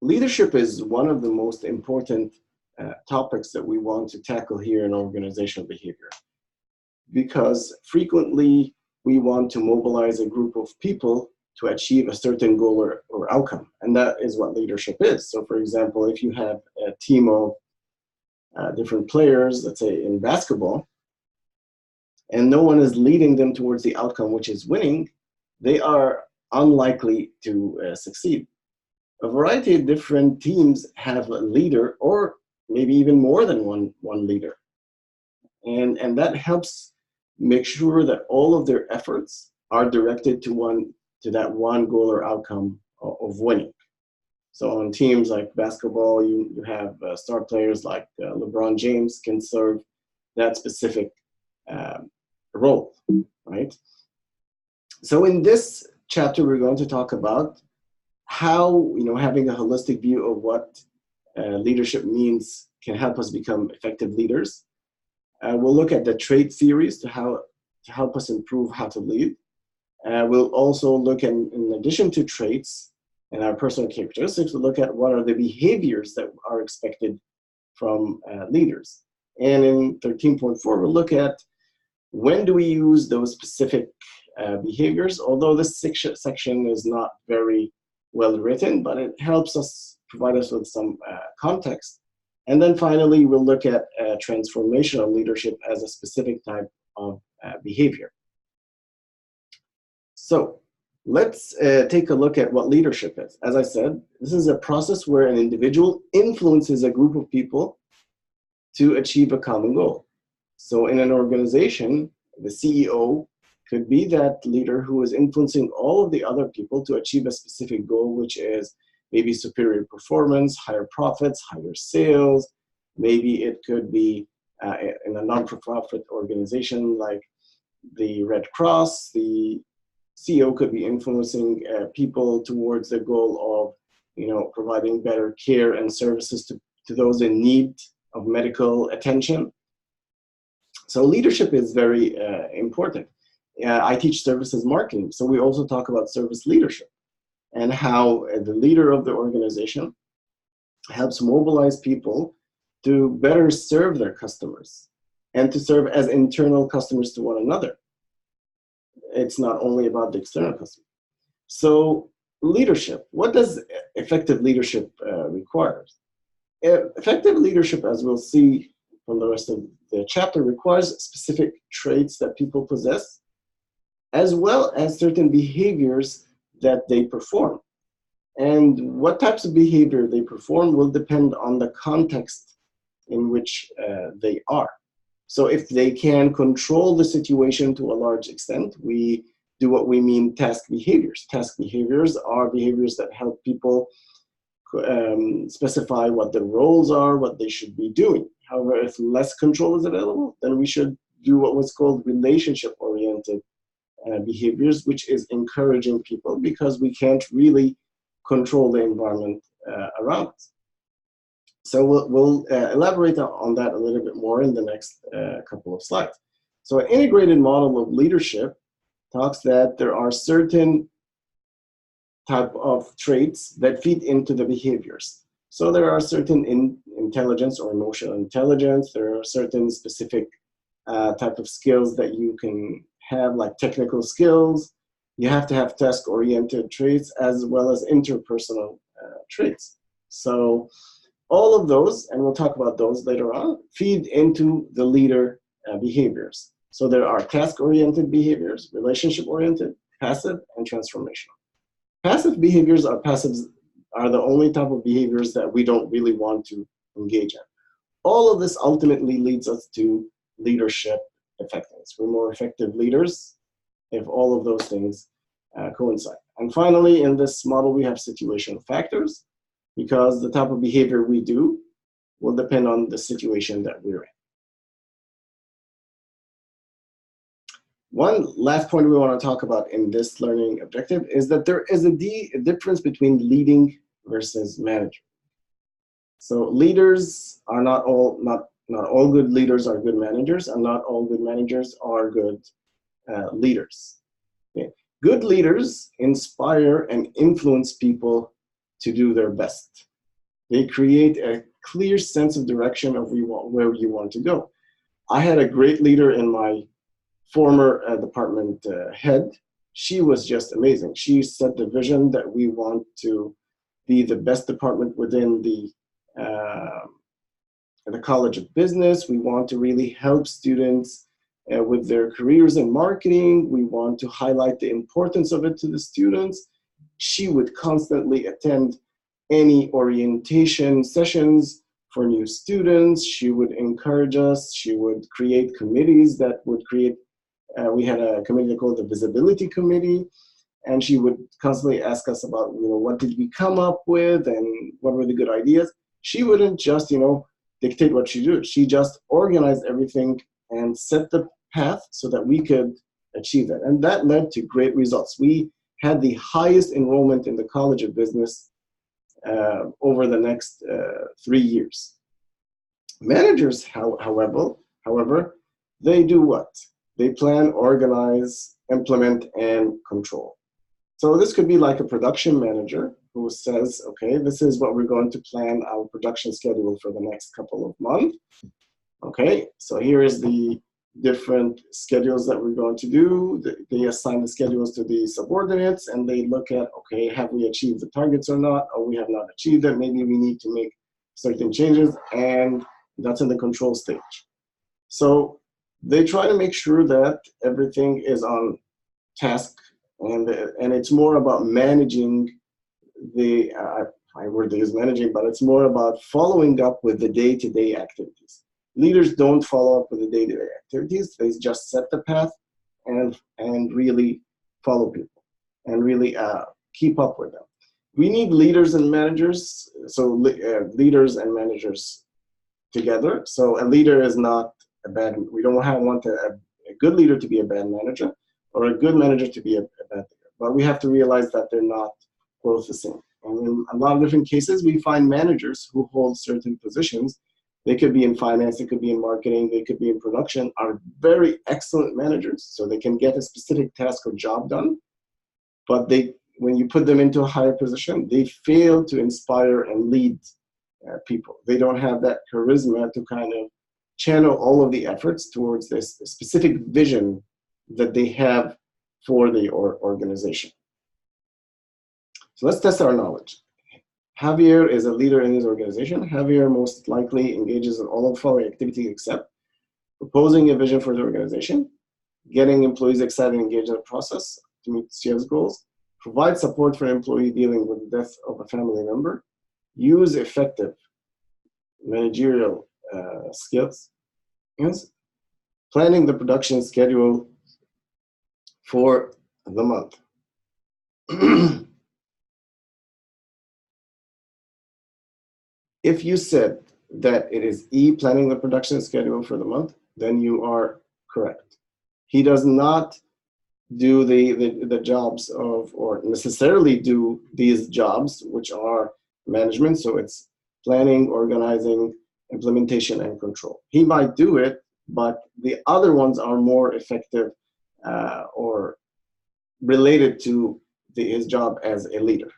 Leadership is one of the most important topics that we want to tackle here in organizational behavior, because frequently we want to mobilize a group of people to achieve a certain goal or outcome, and that is what leadership is. So for example, if you have a team of different players, let's say in basketball, and no one is leading them towards the outcome, which is winning, they are unlikely to succeed. A variety of different teams have a leader, or maybe even more than one leader. And that helps make sure that all of their efforts are directed to that one goal or outcome of winning. So on teams like basketball, you have star players like LeBron James can serve that specific role, right? So in this chapter, we're going to talk about how having a holistic view of what leadership means can help us become effective leaders. We'll look at the trait theories to help us improve how to lead. We'll also look at, in addition to traits and our personal characteristics, we'll look at what are the behaviors that are expected from leaders. And in 13.4, we'll look at when do we use those specific behaviors, although this section is not very well written, but it helps us provide us with some context. And then finally, we'll look at transformational leadership as a specific type of behavior. So let's take a look at what leadership is. As I said, this is a process where an individual influences a group of people to achieve a common goal. So in an organization, the CEO could be that leader who is influencing all of the other people to achieve a specific goal, which is maybe superior performance, higher profits, higher sales. Maybe it could be in a non-profit organization like the Red Cross. The CEO could be influencing people towards the goal of providing better care and services to those in need of medical attention. So leadership is very important. I teach services marketing, so we also talk about service leadership and how the leader of the organization helps mobilize people to better serve their customers and to serve as internal customers to one another. It's not only about the external customer. So leadership, what does effective leadership require? Effective leadership, as we'll see from the rest of the chapter, requires specific traits that people possess, as well as certain behaviors that they perform. And what types of behavior they perform will depend on the context in which they are. So if they can control the situation to a large extent, we do what we mean task behaviors. Task behaviors are behaviors that help people specify what their roles are, what they should be doing. However, if less control is available, then we should do what was called relationship-oriented behaviors, which is encouraging people because we can't really control the environment around us. So we'll elaborate on that a little bit more in the next couple of slides. So an integrated model of leadership talks that there are certain type of traits that feed into the behaviors. So there are certain intelligence or emotional intelligence. There are certain specific type of skills that you can have, like technical skills. You have to have task-oriented traits as well as interpersonal traits. So all of those, and we'll talk about those later on, feed into the leader behaviors. So there are task-oriented behaviors, relationship-oriented, passive, and transformational. Passive behaviors are the only type of behaviors that we don't really want to engage in. All of this ultimately leads us to leadership effectiveness. We're more effective leaders if all of those things coincide. And finally, in this model, we have situational factors, because the type of behavior we do will depend on the situation that we're in. One last point we want to talk about in this learning objective is that there is a difference between leading versus managing. So leaders are not all good leaders are good managers, and not all good managers are good leaders. Okay. Good leaders inspire and influence people to do their best. They create a clear sense of direction of where you want to go. I had a great leader in my former department head. She was just amazing. She set the vision that we want to be the best department within the College of Business. We want to really help students with their careers in marketing. We want to highlight the importance of it to the students. She would constantly attend any orientation sessions for new students. She would encourage us. She would create committees that would create, we had a committee called the Visibility Committee, and she would constantly ask us about, what did we come up with and what were the good ideas. She wouldn't just, dictate what she did. She just organized everything and set the path so that we could achieve that. And that led to great results. We had the highest enrollment in the College of Business over the next 3 years. Managers, however, they do what? They plan, organize, implement, and control. So this could be like a production manager who says, okay, this is what we're going to plan our production schedule for the next couple of months. Okay, so here is the different schedules that we're going to do. They assign the schedules to the subordinates, and they look at, okay, have we achieved the targets or not? Or we have not achieved it. Maybe we need to make certain changes, and that's in the control stage. So they try to make sure that everything is on task, and it's more about managing the, I word they use managing, but it's more about following up with the day-to-day activities. Leaders don't follow up with the day-to-day activities. They just set the path and really follow people and really keep up with them. We need leaders and managers, so leaders and managers together. So a leader is not a bad, we don't want a good leader to be a bad manager or a good manager to be a bad leader. But we have to realize that they're not both the same. And in a lot of different cases, we find managers who hold certain positions. They could be in finance, they could be in marketing, they could be in production, are very excellent managers, so they can get a specific task or job done. But when you put them into a higher position, they fail to inspire and lead people. They don't have that charisma to kind of channel all of the efforts towards this specific vision that they have for the organization. So let's test our knowledge. Javier is a leader in his organization. Javier most likely engages in all of the following activities except proposing a vision for the organization, getting employees excited and engaged in the process to meet CF's goals, provide support for an employee dealing with the death of a family member, use effective managerial skills, planning the production schedule for the month. If you said that it is E, planning the production schedule for the month, then you are correct. He does not do the jobs of, or necessarily do these jobs, which are management. So it's planning, organizing, implementation, and control. He might do it, but the other ones are more effective or related to his job as a leader.